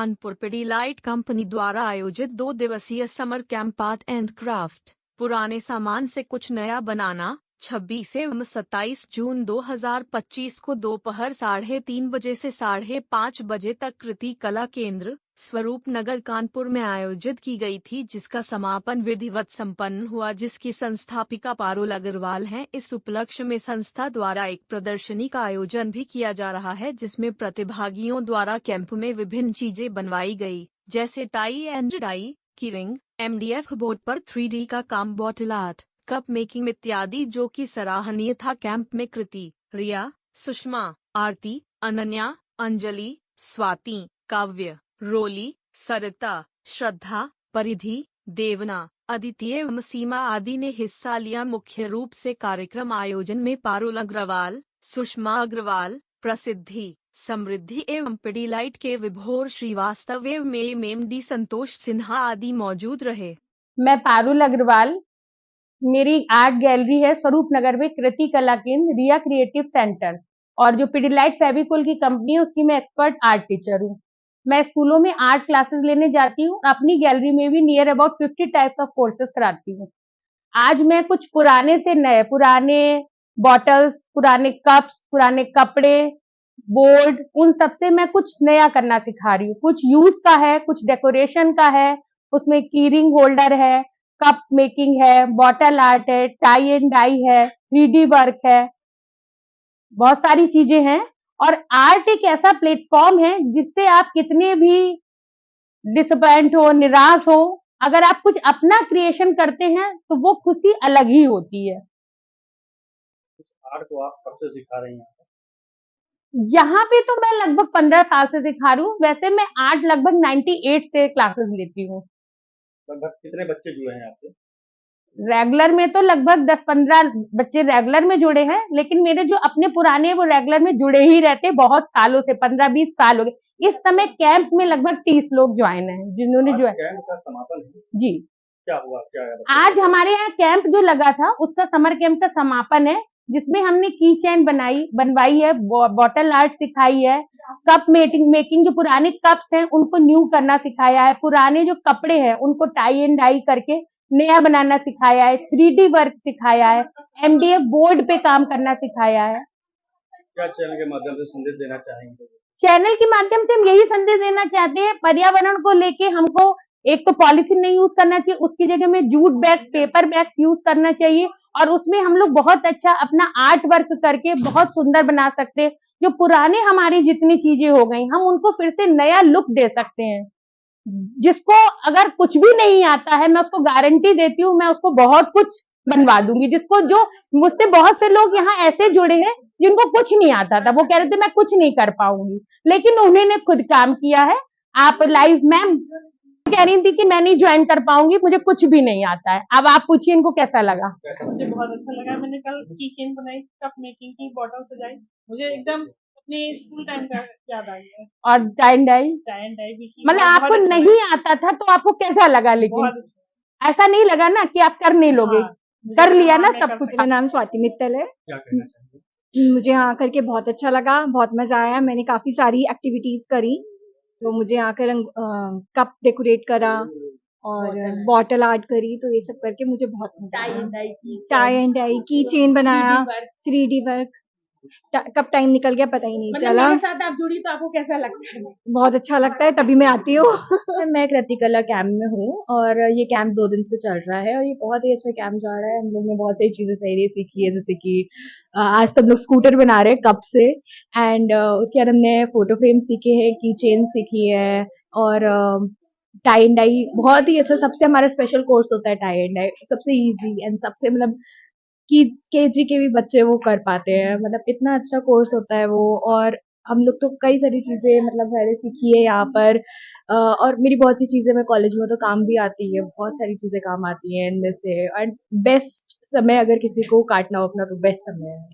Kanpur Pidilite company द्वारा आयोजित 2 दिवसीय summer camp art and craft पुराने सामान से कुछ नया बनाना 26 एवं 27 जून 2025 को दोपहर 3:30 बजे से 5:30 बजे तक कृति कला केंद्र स्वरूप नगर कानपुर में आयोजित की गई थी, जिसका समापन विधिवत संपन्न हुआ, जिसकी संस्थापिका पारुल अग्रवाल हैं। इस उपलक्ष्य में संस्था द्वारा एक प्रदर्शनी का आयोजन भी किया जा रहा है, जिसमें प्रतिभागियों द्वारा कैंप में विभिन्न चीजें बनवाई गई, जैसे tie and dye, keyring, MDF board पर 3D का काम, बॉटल आर्ट, कप मेकिंग इत्यादि, जो कि सराहनीय था। कैंप में कृति, रिया, सुषमा, आरती, अनन्या, अंजलि, स्वाति, काव्य, रोली, सरिता, श्रद्धा, परिधि, देवना, अदिति एवं सीमा आदि ने हिस्सा लिया। मुख्य रूप से कार्यक्रम आयोजन में पारुल अग्रवाल, सुषमा अग्रवाल, प्रसिद्धि, समृद्धि एवं पिडीलाइट के विभोर श्रीवास्तव एवं MD संतोष सिन्हा आदि मौजूद रहे। मैं पारुल अग्रवाल, मेरी आर्ट गैलरी है स्वरूप नगर में कृति कला केंद्र, रिया क्रिएटिव सेंटर, और जो पिडीलाइट फेविकोल की कंपनी है उसकी मैं एक्सपर्ट आर्ट टीचर हूँ। मैं स्कूलों में आर्ट क्लासेस लेने जाती हूँ। अपनी गैलरी में भी near about 50 types of courses कराती हूँ। आज मैं कुछ पुराने से नए, पुराने बॉटल्स, पुराने कप्स, पुराने कपड़े, बोर्ड, उन सब से मैं कुछ नया करना सिखा रही हूँ। कुछ यूज का है, कुछ डेकोरेशन का है, उसमें कीरिंग होल्डर है, कप मेकिंग है, बॉटल आर्ट है, टाई एंड डाई है, 3D वर्क है, बहुत सारी चीजें हैं। और आर्ट एक ऐसा प्लेटफॉर्म है जिससे आप कितने भी डिसअपॉइंट हो, निराश हो, अगर आप कुछ अपना क्रिएशन करते हैं तो वो खुशी अलग ही होती है। आर्ट को आप कब से सिखा रही हैं? यहाँ पे तो मैं लगभग 15 साल से सिखा रही हूँ। वैसे मैं आर्ट लगभग 98 से क्लासेस लेती हूँ। लगभग कितने बच्चे जुड़े हैं आपसे? रेगुलर में तो लगभग 10-15 बच्चे रेगुलर में जुड़े हैं, लेकिन मेरे जो अपने पुराने वो रेगुलर में जुड़े ही रहते बहुत सालों से, 15-20 साल हो गए। इस समय कैंप में लगभग 30 लोग ज्वाइन हैं, जिन्होंने जो कैंप का समापन है जी। क्या हुआ, क्या है? आज हमारे यहाँ कैंप जो लगा था उसका समर कैंप का समापन है, जिसमें हमने की चेन बनवाई है, बॉटल आर्ट सिखाई है, कप मेकिंग जो पुराने कप्स हैं उनको न्यू करना सिखाया है, पुराने जो कपड़े हैं उनको टाई एंड डाई करके नया बनाना सिखाया है, 3D वर्क सिखाया है, MDF बोर्ड पे काम करना सिखाया है। क्या चैनल के माध्यम से संदेश देना चाहेंगे? चैनल के माध्यम से हम यही संदेश देना चाहते हैं, पर्यावरण को लेके हमको एक तो पॉलीथीन नहीं यूज करना चाहिए, उसकी जगह में jute bag, paper bags use करना चाहिए, और उसमें हम लोग बहुत अच्छा अपना आर्ट वर्क करके बहुत सुंदर बना सकते हैं। जो पुराने हमारी जितनी चीजें हो गई हम उनको फिर से नया लुक दे सकते हैं। जिसको अगर कुछ भी नहीं आता है मैं उसको गारंटी देती हूँ, मैं उसको बहुत कुछ बनवा दूंगी। जिसको, जो मुझसे बहुत से लोग यहाँ ऐसे जुड़े हैं जिनको कुछ नहीं आता था, वो कह रहे थे मैं कुछ नहीं कर पाऊंगी, लेकिन उन्होंने खुद काम किया है। आप लाइव मैम कह रही थी कि मैं नहीं ज्वाइन कर पाऊंगी, मुझे कुछ भी नहीं आता है। अब आप पूछिए इनको कैसा लगा। मुझे बहुत अच्छा लगा। मैंने कल की चेन बनाई, कप मेकिंग की, बॉटल सजाई, मुझे एकदम अपने स्कूल टाइम का याद आ गया। और टाई एंड डाई भी की, मतलब आपको नहीं आता था तो आपको कैसा लगा? लेकिन ऐसा नहीं लगा ना कि आप कर नहीं लोगे। कर लिया ना सब कुछ। मेरा नाम स्वाति मित्तल है। क्या कहना चाहिए? मुझे यहाँ आकर के बहुत अच्छा लगा, बहुत मजा आया। मैंने काफी सारी एक्टिविटीज करी, तो मुझे यहाँ कर कप डेकोरेट करा और बॉटल आर्ट करी, तो ये सब करके मुझे बहुत मजा आया। टाई एंड डाई, की चेन बनाया, 3D वर्क। कब टाइम निकल गया पता ही नहीं चला। मेरे साथ आप जुड़ी तो आपको कैसा लगता है? बहुत अच्छा लगता है, तभी मैं आती हूँ। मैं कृति कला कैंप में हूँ और ये कैंप 2 दिन से चल रहा है और ये बहुत ही अच्छा कैंप जा रहा है। हम लोग ने बहुत सारी चीजें सही सीखी है, जैसे कि आज तो हम लोग स्कूटर बना रहे हैं कप से, एंड उसके बाद हमने फोटो फ्रेम सीखे हैं, की चेन सीखी है, और टाई एंड डाई बहुत ही अच्छा। सबसे हमारा स्पेशल कोर्स होता है टाई एंड डाई, सबसे इजी एंड सबसे मतलब KG के भी बच्चे वो कर पाते हैं, मतलब इतना अच्छा कोर्स होता है वो। और हम लोग तो कई सारी चीजें मतलब पहले सीखी है यहाँ पर, और मेरी बहुत सी चीजें मैं कॉलेज में तो काम भी आती है, बहुत सारी चीजें काम आती हैं इनमें से। एंड बेस्ट समय अगर किसी को काटना हो अपना, तो बेस्ट समय है।